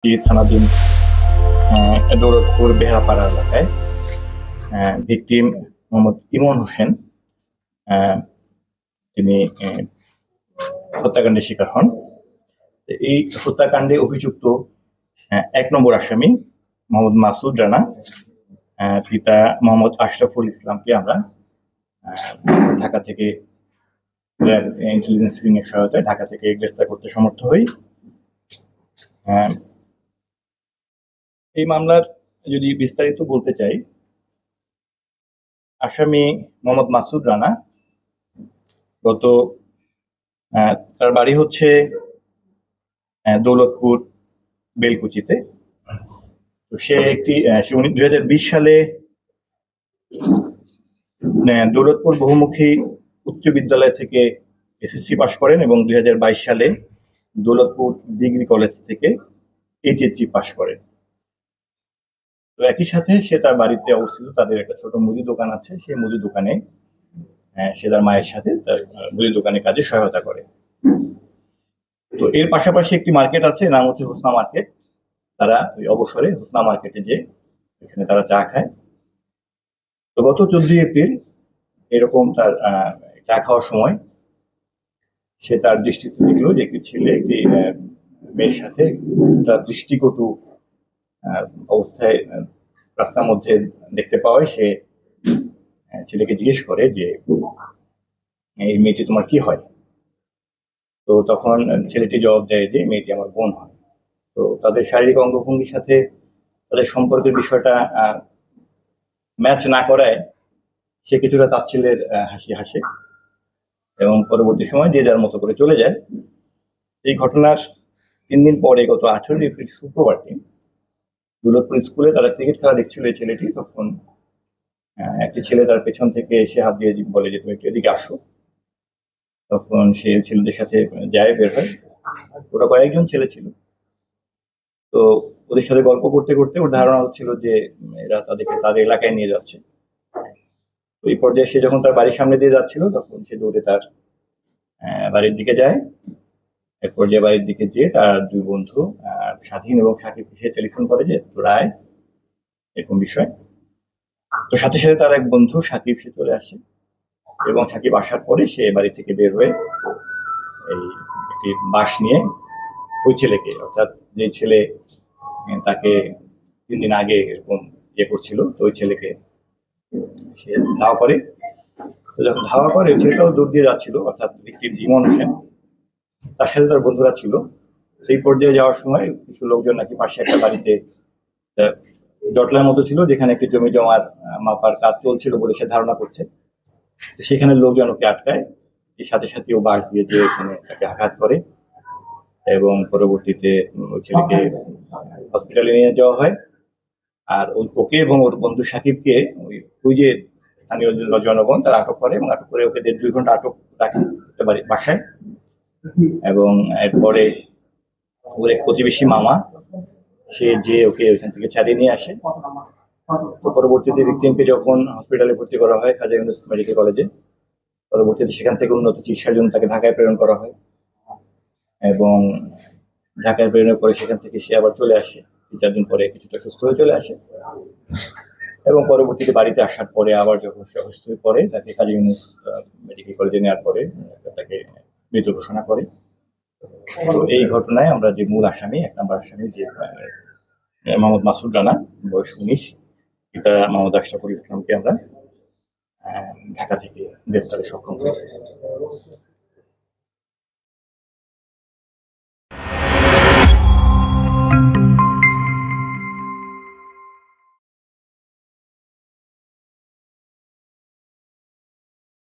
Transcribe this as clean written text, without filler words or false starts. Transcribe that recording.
থানাধীন দৌলতপুর বেহাপাড়া এলাকায় ভিকটিম মোহাম্মদ ইমন হোসেন তিনি হত্যাকাণ্ডের শিকার হন। এই হত্যাকাণ্ডে অভিযুক্ত ১ নম্বর আসামি মোহাম্মদ মাসুদ রানা, পিতা মোহাম্মদ আশরাফুল ইসলামকে আমরা ঢাকা থেকে ইন্টেলিজেন্স উইং এর সহায়তায় ঢাকা থেকে গ্রেফতার করতে সমর্থ হই। এই মামলার যদি বিস্তারিত বলতে চাই, আসামি মোহাম্মদ মাসুদ রানা তার বাড়ি হচ্ছে দৌলতপুর বেলকুচিতে। তো সে 2020 সালে দৌলতপুর বহুমুখী উচ্চ বিদ্যালয় থেকে এসএসসি পাশ করেন এবং 2022 সালে দৌলতপুর ডিগ্রি কলেজ থেকে এইচএসসি পাশ করেন। তো একই সাথে সে তার বাড়িতে অবস্থিত তাদের একটা ছোট মুদি দোকান আছে, সেই মুদি দোকানে সে তার মায়ের সাথে তার মুদি দোকানের কাজে সহায়তা করে। তো এর পাশাপাশি একটি মার্কেট আছে, নাম হচ্ছে হোসনা মার্কেট। তারা ওই অবসরে হোসনা মার্কেটে যে এখানে তারা চা খায়। তো গত 14 এপ্রিল এরকম তার চা খাওয়ার সময় সে তার দৃষ্টিতে দেখলো যে একটি ছেলে একটি মেয়ের সাথে কিছুটা দৃষ্টিকটু অবস্থায় রাস্তার মধ্যে দেখতে পাওয়ায় সে ছেলেকে জিজ্ঞেস করে যে এই মেয়েটি তোমার কি হয়। তো তখন ছেলেটি জবাব দেয় যে মেয়েটি আমার বোন হয়। তো তাদের শারীরিক অঙ্গভঙ্গির সাথে তাদের সম্পর্কের বিষয়টা ম্যাচ না করায় সে কিছুটা তাচ্ছিল্যের হাসি হাসে এবং পরবর্তী সময় যে যার মতো করে চলে যায়। এই ঘটনার 3 দিন পরে গত 18 এপ্রিল শুক্রবার দিন দৌলতপুর স্কুলে তারা ক্রিকেট খেলা দেখছিল এই ছেলেটি। তখন একটি ছেলে তার পেছন থেকে এসে হাত দিয়ে বলে যে তুমি একটু এদিকে আসো। তখন সে ছেলেদের সাথে যায়, বের হয়। ওরা কয়েকজন ছেলে ছিল। তো ওদের সাথে গল্প করতে করতে ওর ধারণা হচ্ছিল যে এরা তাদেরকে তাদের এলাকায় নিয়ে যাচ্ছে। ওই পর্যায়ে সে যখন তার বাড়ির সামনে দিয়ে যাচ্ছিল তখন সে দৌড়ে তার বাড়ির দিকে যায়। এক পর্যায়ে বাড়ির দিকে যেয়ে তার 2 বন্ধু স্বাধীন এবং সাকিবকে সে টেলিফোন করে যে তোরা আয়, এরকম বিষয়। তো সাথে সাথে তার এক বন্ধু সাকিব সে চলে আসে এবং সাকিব আসার পরে সে বাড়ি থেকে বের হয়ে এই একটি বাস নিয়ে ওই ছেলেকে, অর্থাৎ যে ছেলে তাকে 3 দিন আগে এরকম করছিল, তো ওই ছেলেকে সে ধাওয়া করে। তো যখন ধাওয়া করে ওই ছেলেটাও দৌড় দিয়ে যাচ্ছিল, অর্থাৎ ভিকটিম ইমন হোসেন, তার সাথে তার বন্ধুরা ছিল। সেই পর্যায়ে যাওয়ার সময় কিছু লোকজন নাকি পাশে একটা বাড়িতে জটলার মতো ছিল, যেখানে একটি জমি জমার মাপার কাজ চলছিল বলে সে ধারণা করছে। সেখানে লোকজন ওকে আটকায়, সাথে সাথে ও বাস দিয়ে যে এখানে তাকে আঘাত করে এবং পরবর্তীতে ওই ছেলেকে হসপিটালে নিয়ে যাওয়া হয়। আর ওকে এবং ওর বন্ধু সাকিবকে ওই যে স্থানীয় জনগণ তারা আটক করে এবং আটক করে ওকে 1.5-2 ঘন্টা আটক রাখে একটা বাসায়। এবং এরপরে ওর এক প্রতিবেশী মামা সে যে ওকে ওইখান থেকে ছাড়িয়ে নিয়ে আসে। তো পরবর্তীতে ভিকটিমকে যখন হসপিটালে ভর্তি করা হয় খাজা ইউনূস মেডিকেল কলেজে, পরবর্তীতে সেখান থেকে উন্নত চিকিৎসার জন্য তাকে ঢাকায় প্রেরণ করা হয় এবং ঢাকায় প্রেরণের পরে সেখান থেকে সে আবার চলে আসে। 3-4 দিন পরে কিছুটা সুস্থ হয়ে চলে আসে এবং পরবর্তীতে বাড়িতে আসার পরে আবার যখন সে অসুস্থ হয়ে পড়ে তাকে খাজা ইউনূস মেডিকেল কলেজে নেওয়ার পরে তাকে মৃত ঘোষণা করে। তো এই ঘটনায় আমরা যে মূল আসামি 1 নম্বর আসামি যে মোহাম্মদ মাসুদ রানা, বয়স 19, এটা মোহাম্মদ আশরাফুল ইসলামকে আমরা ঢাকা থেকে গ্রেফতারে সক্ষম হই।